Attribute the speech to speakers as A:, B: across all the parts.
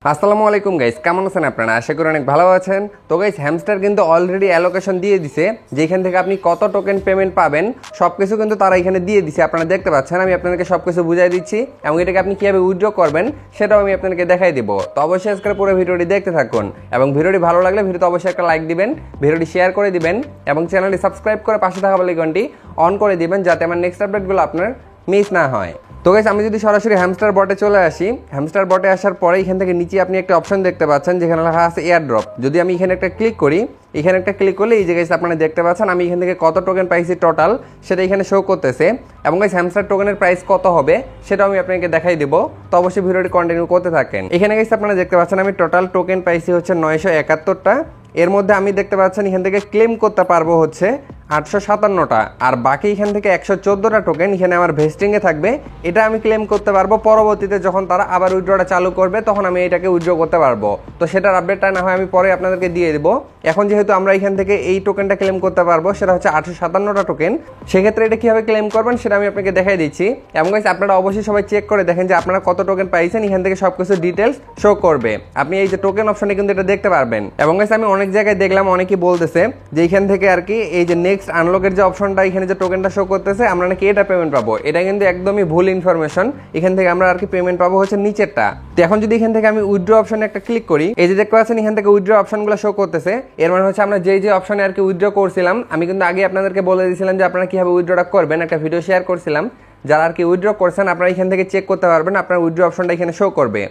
A: আসসালামু আলাইকুম গাইস, কেমন আছেন আপনারা? আশা করি অনেক ভালো আছেন। তো গাইস, হ্যামস্টার কিন্তু অলরেডি অ্যালোকেশন দিয়ে দিছে, যেখান থেকে আপনি কত টোকেন পেমেন্ট পাবেন সবকিছু কিন্তু তারা এখানে দিয়ে দিছে। আপনারা দেখতে পাচ্ছেন, আমি আপনাদেরকে সবকিছু বুঝাই দিচ্ছি এবং এটাকে আপনি কিভাবে উইথড্র করবেন সেটাও আমি আপনাদেরকে দেখাই দিব। তো অবশ্যই আজকের পুরো ভিডিওটি দেখতে থাকুন এবং ভিডিওটি ভালো লাগলে ভিডিওতে অবশ্যই একটা লাইক দিবেন, ভিডিওটি শেয়ার করে দিবেন এবং চ্যানেলটি সাবস্ক্রাইব করে পাশে থাকা বেল আইকনটি অন করে দিবেন, যাতে আমার নেক্সট আপডেটগুলো আপনার মিস না হয়। তো গাইস, আমি যদি সরাসরি হ্যামস্টার বটে চলে আসি, হ্যামস্টার বটে আসার পরে এখান থেকে নিচে আপনি একটা অপশন দেখতে পাচ্ছেন যেখানে লেখা আছে এয়ার ড্রপ। যদি আমি এখানে একটা ক্লিক করি, এখানে একটা ক্লিক করলে এই যে গাইস আপনারা দেখতে পাচ্ছেন আমি এখান থেকে কত টোকেন পাইছি টোটাল সেটা এখানে শো করতেছে এবং গাইস হ্যামস্টার টোকেনের প্রাইস কত হবে সেটাও আমি আপনাকে দেখাই দেব। তো অবশ্যই ভিডিওটি কন্টিনিউ করতে থাকেন। এখানে গাইস আপনারা দেখতে পাচ্ছেন আমি টোটাল টোকেন পাইছি হচ্ছে 971টা। এর মধ্যে আমি দেখতে পাচ্ছেন এখান থেকে ক্লেম করতে পারবো হচ্ছে 857টা, আর বাকি এখান থেকে 114টা টোকেন এখানে আমার ভেস্টিংয়ে থাকবে। এটা আমি ক্লেম করতে পারবো পরবর্তীতে, যখন তারা আবার উইথড্রটা চালু করবে তখন আমি এটাকে উইথড্র করতে পারবো। তো সেটার আপডেটটা না হয় আমি পরে আপনাদেরকে দিয়ে দেবো। এখন যেহেতু আমরা এখান থেকে এই টোকেনটা ক্লেম করতে পারবো, সেটা হচ্ছে 857টা টোকেন, সেক্ষেত্রে এটা কীভাবে ক্লেম করবেন সেটা আমি আপনাকে দেখাই দিচ্ছি। এবং গাইস আপনারা অবশ্যই সবাই চেক করে দেখেন যে আপনারা কত টোকেন পাইছেন, এখান থেকে সব কিছু ডিটেলস শো করবে। আপনি এই যে টোকেন অপশনে কিন্তু এটা দেখতে পারবেন। এবং গাইস আমি অনেক জায়গায় দেখলাম অনেকেই বলতেছে যে এখান থেকে আর কি এই যে নেক্সট আনলকের যে অপশনটা এখানে যে টোকেনটা শো করতেছে আমরা নাকি এটা পেমেন্ট পাবো। এটা কিন্তু একদমই ভুল ইনফরমেশন। এখান থেকে আমরা আর কি পেমেন্ট পাবো হচ্ছে নিচেরটা। তো এখন যদি এখান থেকে আমি উইথড্র অপশনে একটা ক্লিক করি, এই যে দেখতে পাচ্ছেন এখান থেকে উইথড্র অপশনগুলো শো করতেছে। এর মানে হচ্ছে আমরা যে অপশনে আর কি উইথড্র করছিলাম, আমি কিন্তু আগে আপনাদেরকে বলে দিয়েছিলাম যে আপনারা কিভাবে উইথড্রটা করবেন, একটা ভিডিও শেয়ার করছিলাম। যারা আর কি উইথড্র করছেন আপনারা এখান থেকে চেক করতে পারবেন, আপনার উইথড্র অপশনটা এখানে শো করবে।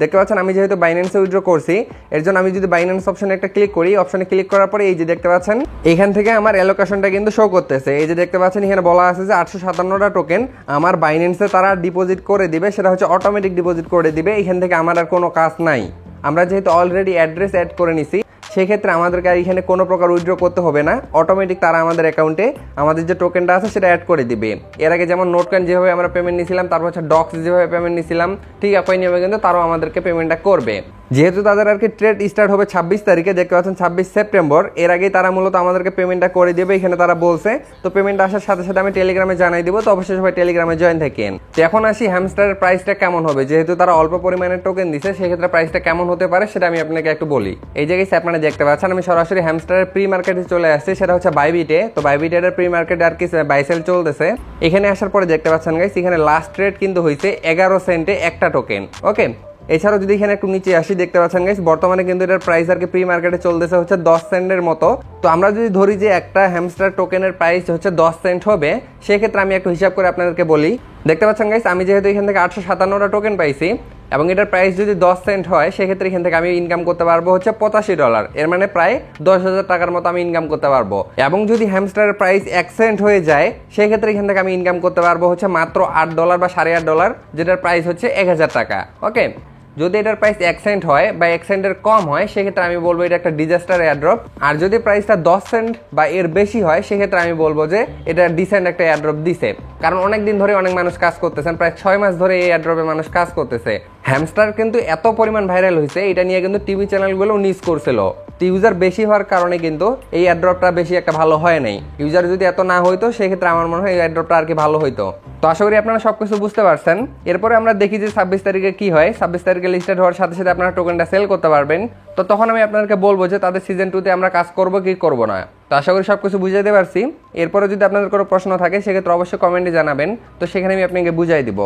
A: দেখতে পাচ্ছেন আমি যেহেতু বাইন্যান্সে উইথড্র করছি, এর জন্য আমি যদি বাইন্যান্স অপশনে একটা ক্লিক করি, অপশনে ক্লিক করার পরে এই যে দেখতে পাচ্ছেন এখান থেকে আমার অ্যালোকেশনটা কিন্তু শো করতেছে। এই যে দেখতে পাচ্ছেন এখানে বলা আছে যে 857টা টোকেন আমার বাইন্যান্সে তারা ডিপোজিট করে দিবে, সেটা হচ্ছে অটোমেটিক ডিপোজিট করে দিবে। এখান থেকে আমার আর কোনো কাজ নাই। আমরা যেহেতু অলরেডি অ্যাড্রেস অ্যাড করে নিছি, সেক্ষেত্রে আমাদেরকে আর এখানে কোনো প্রকার উইথড্র করতে হবে না। অটোমেটিক তারা আমাদের অ্যাকাউন্টে আমাদের যে টোকেনটা আছে সেটা অ্যাড করে দিবে। এর আগে যেমন নোটকয়েন যেভাবে আমরা পেমেন্ট নিয়েছিলাম, তারপর হচ্ছে ডক্স যেভাবে পেমেন্ট নিয়েছিলাম, ঠিক একই নিয়মে কিন্তু তারাও আমাদেরকে পেমেন্টটা করবে। যেহেতু তাদের আর কি ট্রেড স্টার্ট হবে 26 তারিখে, দেখতে পাচ্ছেন 26 সেপ্টেম্বর, এর আগেই তারা মূলত আমাদেরকে পেমেন্টটা করে দেবে এখানে তারা বলছে। তো পেমেন্ট আসার সাথে সাথে আমি টেলিগ্রামে জানাই দিব। তো অবশ্যই সবাই টেলিগ্রামে জয়েন থাকেন। তো এখন আসি হ্যামস্টারের প্রাইসটা কেমন হবে। যেহেতু তারা অল্প পরিমাণের টোকেন দিছে, সেক্ষেত্রে প্রাইসটা কেমন হতে পারে সেটা আমি আপনাকে একটু বলি। এই জায়গায় আপনারা দেখতে পাচ্ছেন আমি সরাসরি হ্যামস্টারের প্রি মার্কেটে চলে আসছি, সেটা হচ্ছে বাইবিটে। তো বাইবিটের প্রি মার্কেটে আর কি বাই সেল চলতেছে। এখানে আসার পরে দেখতে পাচ্ছেন গাইস এখানে লাস্ট রেট কিন্তু হয়েছে 11 সেন্টে একটা টোকেন। ওকে, এছাড়াও যদি এখানে একটু নিচে আসি, দেখতে পাচ্ছেন গাইস বর্তমানে কিন্তু এটার প্রাইস আর কি প্রি মার্কেটে চলতেছে হচ্ছে 10 সেন্টের মতো। তো আমরা যদি ধরি যে একটা হ্যামস্টার টোকেনের প্রাইস হচ্ছে 10 সেন্ট হবে, সেক্ষেত্রে আমি একটু হিসাব করে আপনাদেরকে বলি। দেখতে পাচ্ছেন গাইস আমি যেহেতু এখান থেকে 857টা টোকেন পাইছি এবং এটার প্রাইস যদি 10 সেন্ট হয়, সেক্ষেত্রে এখান থেকে আমি ইনকাম করতে পারবো হচ্ছে $85। এর মানে প্রায় 10,000 টাকার মতো আমি ইনকাম করতে পারবো। এবং যদি হ্যামস্টারের প্রাইস 1 সেন্ট হয়ে যায়, সেক্ষেত্রে এখান থেকে আমি ইনকাম করতে পারবো হচ্ছে মাত্র $8 বা $8.5, যেটার প্রাইস হচ্ছে 1000 টাকা। ওকে, যদি এটার প্রাইস 1 সেন্ট হয় বা 1 সেন্টের কম হয়, সেক্ষেত্রে আমি বলবো এটা একটা ডিজাস্টার এয়ারড্রপ। আর যদি প্রাইসটা 10 সেন্ট বা এর বেশি হয়, সেক্ষেত্রে আমি বলবো যে এটা ডিসেন্ট একটা এয়ারড্রপ দিছে। কারণ অনেক দিন ধরে অনেক মানুষ কাজ করতেছেন, প্রায় 6 মাস ধরে এই এয়ারড্রপে মানুষ কাজ করতেছে। হ্যামস্টার কিন্তু এত পরিমাণ ভাইরাল হয়েছে, এটা নিয়ে কিন্তু টিভি চ্যানেলগুলো নিউজ করছিল। ইউজার বেশি হওয়ার কারণে কিন্তু এই এয়ারড্রপটা বেশি একটা ভালো হয় নাই। ইউজার যদি এত না হইতো, সেক্ষেত্রে আমার মনে হয় এই এয়ারড্রপটা আর কি ভালো হইতো। তো আশা করি আপনারা সবকিছু বুঝতে পারছেন। এরপরে আমরা দেখি যে 26 তারিখে কি হয়। 26 তারিখে লিস্টেড হওয়ার সাথে সাথে আপনারা টোকেনটা সেল করতে পারবেন। তো তখন আমি আপনাদেরকে বলবো যে তাদের সিজন 2তে আমরা কাজ করবো কি করবো না। তো আশা করি সবকিছু বুঝাইতে পারছি। এরপরে যদি আপনাদের কোনো প্রশ্ন থাকে, সেক্ষেত্রে অবশ্যই কমেন্টে জানাবেন। তো সেখানে আমি আপনাকে বুঝাই দিব।